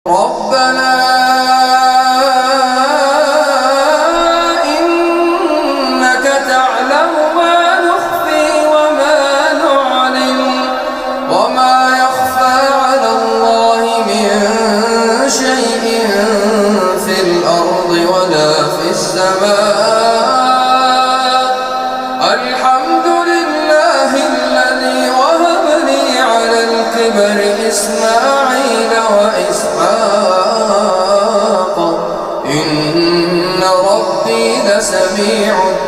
ربنا إنك تعلم ما نخفي وما نعلن وما يخفى على الله من شيء في الأرض ولا في السماء. الحمد لله الذي وهب لي على الكبر إسماعيل وإسحاق إن ربي لسميع الدعاء.